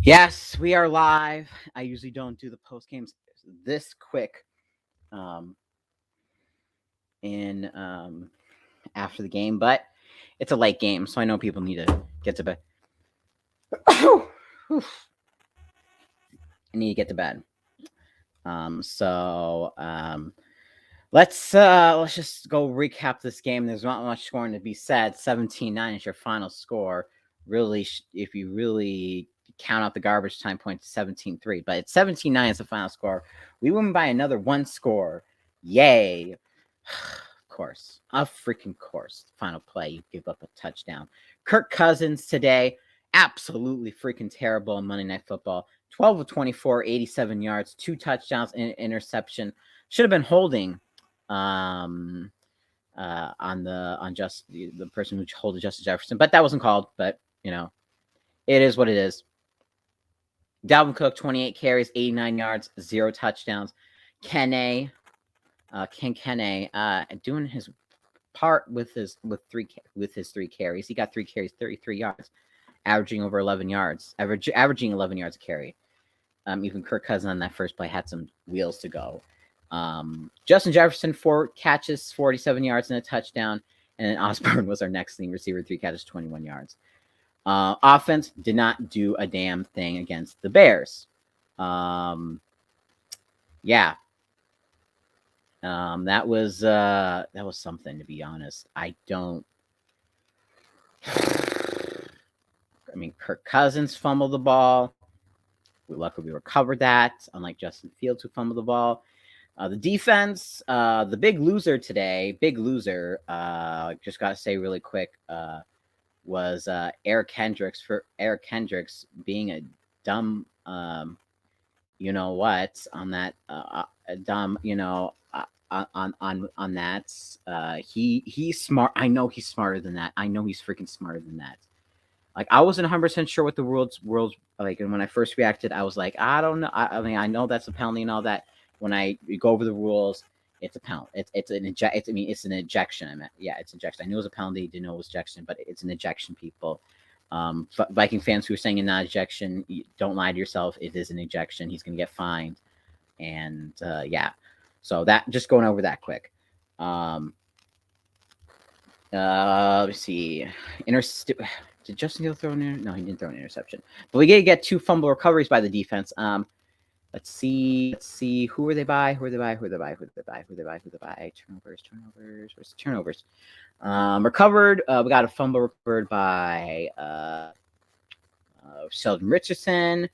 Yes, we are live. I usually don't do the post games this quick um, in after the game, but it's a late game, so I know people need to get to bed. I need to get to bed. So let's just go recap this game. There's not much scoring to be said. 17-9 is your final score. Really, if you really count out the garbage time points, 17-3. But it's 17-9 is the final score. We win by another one score. Yay. Of course. Of freaking course. Final play, you give up a touchdown. Kirk Cousins today, absolutely freaking terrible on Monday Night Football. 12 of 24, 87 yards, 2 touchdowns, and an interception. Should have been holding on the person who holded Justin Jefferson, but that wasn't called. But it is what it is. Dalvin Cook, 28 carries, 89 yards, 0 touchdowns. Ken Kene, doing his part with his 3 carries. He got 3 carries, 33 yards, averaging over 11 yards, averaging 11 yards a carry. Even Kirk Cousins on that first play had some wheels to go. Justin Jefferson, 4 catches, 47 yards, and a touchdown. And then Osborne was our next leading receiver, 3 catches, 21 yards. Offense did not do a damn thing against the Bears. That was something, to be honest. Kirk Cousins fumbled the ball. Luckily, we recovered that, unlike Justin Fields, who fumbled the ball. The defense, the big loser today, just got to say really quick, was Eric Kendricks being a dumb, on that, dumb, on that. He's smart. I know he's smarter than that. I know he's freaking smarter than that. Like, I wasn't 100% sure what the world's like, and when I first reacted, I was like, I don't know. I know that's a penalty and all that. When I go over the rules, it's a penalty. It's an ejection. It's ejection. I knew it was a penalty. Didn't know it was ejection, but it's an ejection, people. Viking fans who are saying it's not ejection, don't lie to yourself. It is an ejection. He's going to get fined, and So that, just going over that quick. Let's see. Did Justin Fields throw an No, he didn't throw an interception. But we did get 2 fumble recoveries by the defense. Let's see. Who are they by? Turnovers. Where's the turnovers? Recovered. We got a fumble recovered by Sheldon Richardson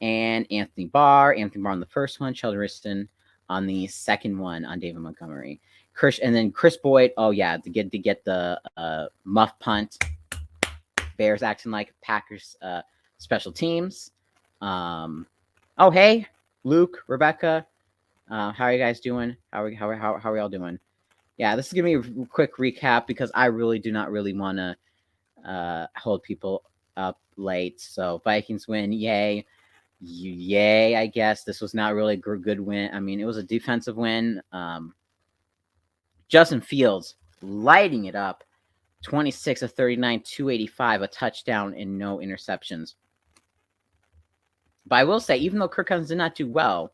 and Anthony Barr. Anthony Barr on the first one. Sheldon Richardson on the second one on David Montgomery. And then Chris Boyd. Oh yeah, to get the muff punt. Bears acting like Packers special teams. Oh hey, Luke, Rebecca, how are you guys doing? How are y'all doing? Yeah, this is gonna be a quick recap because I really do not really want to hold people up late. So Vikings win, yay! I guess this was not really a good win. I mean, it was a defensive win. Justin Fields lighting it up. 26 of 39, 285, a touchdown, and no interceptions. But I will say, even though Kirk Cousins did not do well,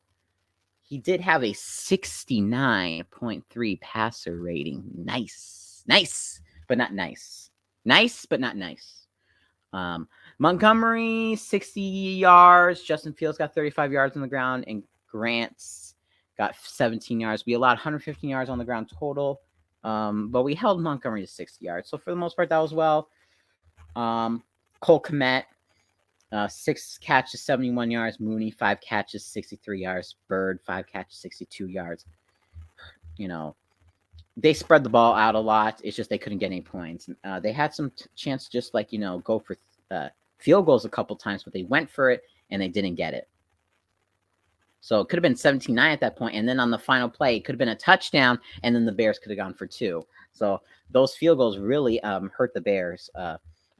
he did have a 69.3 passer rating. Nice, but not nice. Nice, but not nice. Montgomery, 60 yards. Justin Fields got 35 yards on the ground, and Grant's got 17 yards. We allowed 115 yards on the ground total. But we held Montgomery to 60 yards. So for the most part, that was well. Cole Kmet, 6 catches, 71 yards. Mooney, 5 catches, 63 yards. Bird, 5 catches, 62 yards. They spread the ball out a lot. It's just they couldn't get any points. They had some chance to just go for field goals a couple times, but they went for it and they didn't get it. So it could have been 17-9 at that point. And then on the final play, it could have been a touchdown, and then the Bears could have gone for 2. So those field goals really hurt the Bears.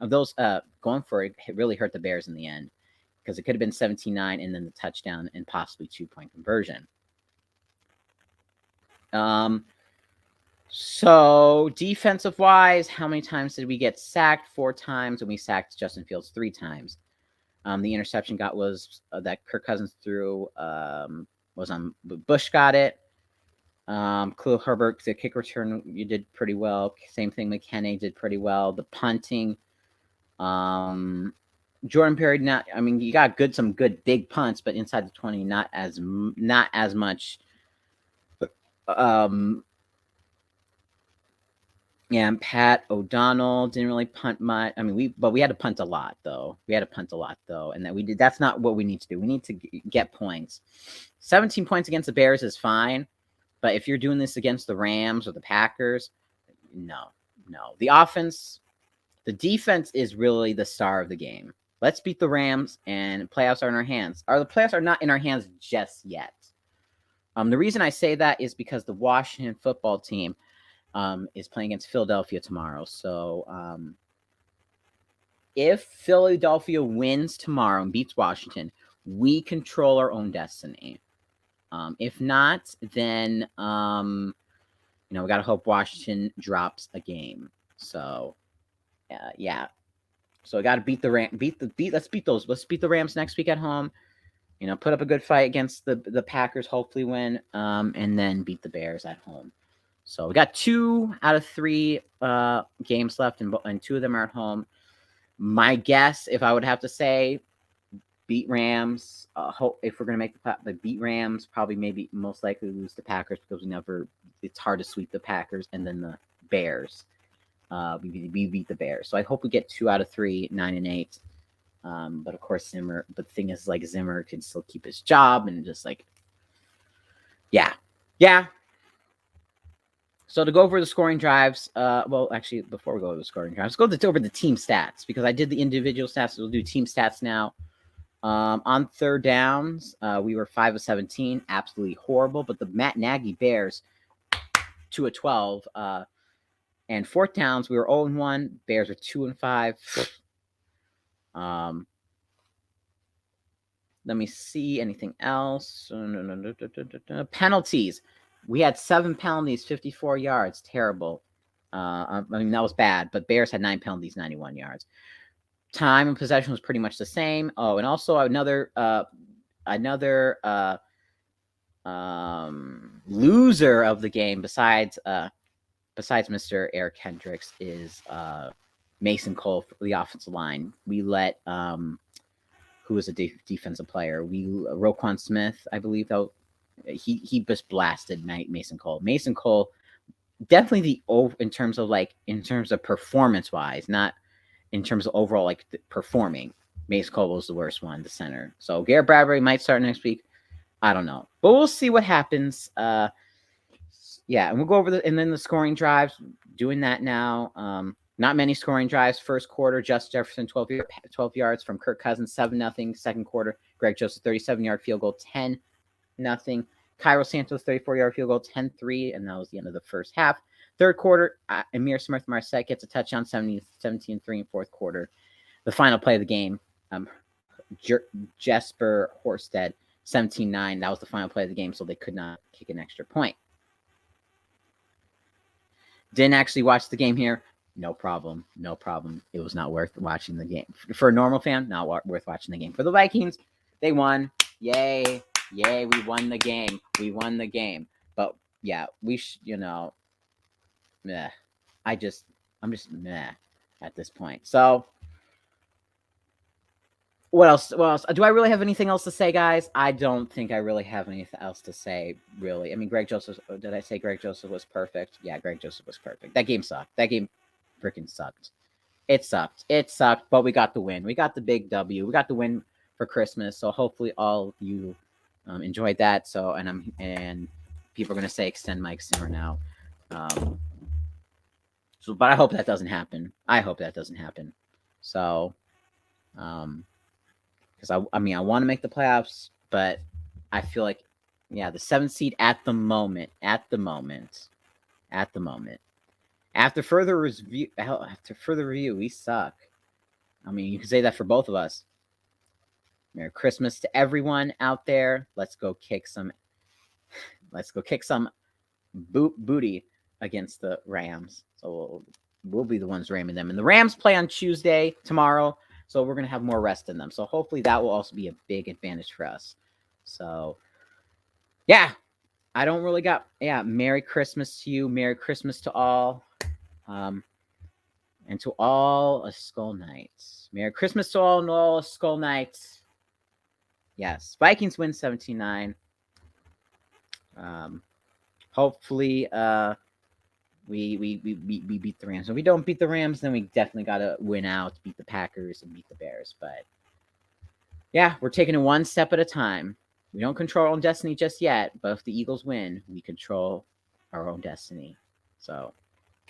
Those going for it really hurt the Bears in the end, because it could have been 17-9 and then the touchdown and possibly 2-point conversion. So defensive-wise, how many times did we get sacked? 4 times, and we sacked Justin Fields 3 times. The interception was that Kirk Cousins threw was on Bush got it. Khalil Herbert, the kick return, you did pretty well. Same thing, McKenna did pretty well. The punting, Jordan Perry, not. I mean, you got some good big punts, but inside the 20, not as much. Yeah, and Pat O'Donnell didn't really punt much. I mean, we had to punt a lot though. And that we did. That's not what we need to do. We need to get points. 17 points against the Bears is fine, but if you're doing this against the Rams or the Packers, no. The defense is really the star of the game. Let's beat the Rams, and playoffs are in our hands. The playoffs are not in our hands just yet. The reason I say that is because the Washington football team is playing against Philadelphia tomorrow. So if Philadelphia wins tomorrow and beats Washington, we control our own destiny. If not, then we got to hope Washington drops a game. So yeah. So we got to beat the Rams. Let's beat the Rams next week at home. Put up a good fight against the Packers, hopefully win, and then beat the Bears at home. So we got 2 out of 3 games left, and 2 of them are at home. My guess, if I would have to say, beat Rams. If we're gonna make the beat Rams, probably maybe most likely lose the Packers because it's hard to sweep the Packers, and then the Bears. We beat the Bears. So I hope we get 2 out of 3, 9-8. But of course Zimmer. But the thing is, like, Zimmer can still keep his job, and just like, yeah. So to go over the scoring drives, actually, before we go over the scoring drives, let's go over the team stats, because I did the individual stats. So we'll do team stats now. On third downs, we were 5 of 17, absolutely horrible. But the Matt Nagy Bears, 2 of 12. And fourth downs, we were 0 and 1. Bears are 2 and 5. Let me see anything else. Penalties. We had 7 penalties, 54 yards. Terrible. I mean, that was bad, but Bears had 9 penalties, 91 yards. Time and possession was pretty much the same. Oh, and also another loser of the game besides Mr. Eric Hendricks is Mason Cole for the offensive line. We let who was a defensive player. Roquan Smith, I believe, though. He just blasted Mason Cole. Mason Cole, definitely in terms of performance wise, not in terms of overall performing. Mason Cole was the worst one, the center. So Garrett Bradbury might start next week. I don't know, but we'll see what happens. And we'll go over the scoring drives. Doing that now. Not many scoring drives. First quarter, Justin Jefferson 12 yards from Kirk Cousins, 7-0. Second quarter, Greg Joseph 37-yard field goal, 10-0. Cairo Santos 34-yard field goal, 10-3, and that was the end of the first half. Third quarter, Amir Smith-Marset gets a touchdown, 17-3 in fourth quarter. The final play of the game, Jesper Horsted, 17-9. That was the final play of the game, so they could not kick an extra point. Didn't actually watch the game here. No problem. It was not worth watching the game. For a normal fan, not worth watching the game. For the Vikings, they won. Yay, we won the game. But yeah, meh. I'm just meh at this point. So what else? Do I really have anything else to say, guys? I don't think I really have anything else to say, really. I mean, did I say Greg Joseph was perfect? Yeah, Greg Joseph was perfect. That game sucked. That game freaking sucked. It sucked, but we got the win. We got the big W. We got the win for Christmas. So hopefully all of you enjoyed that. So, and people are going to say extend Mike Zimmer now. But I hope that doesn't happen. So, because I want to make the playoffs, but I feel like, the 7th seed at the moment. After further review, we suck. I mean, you can say that for both of us. Merry Christmas to everyone out there. Let's go kick some booty against the Rams. So we'll be the ones ramming them. And the Rams play on Tuesday tomorrow. So we're going to have more rest in them. So hopefully that will also be a big advantage for us. So, yeah, I don't really got, Merry Christmas to you. Merry Christmas to all. And to all a Skull Knights. Merry Christmas to all and all a Skull Knights. Yes, Vikings win 17-9. Hopefully, we beat the Rams. If we don't beat the Rams, then we definitely got to win out, beat the Packers, and beat the Bears. But yeah, we're taking it one step at a time. We don't control our own destiny just yet, but if the Eagles win, we control our own destiny. So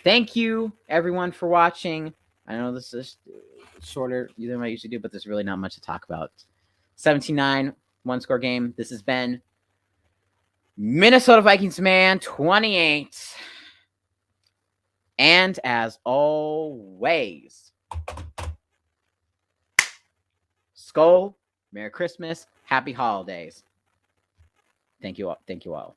thank you, everyone, for watching. I know this is shorter than I usually do, but there's really not much to talk about. 17-9, one-score game. This has been Minnesota Vikings Man 28. And as always, Skull, Merry Christmas, Happy Holidays. Thank you all. Thank you all.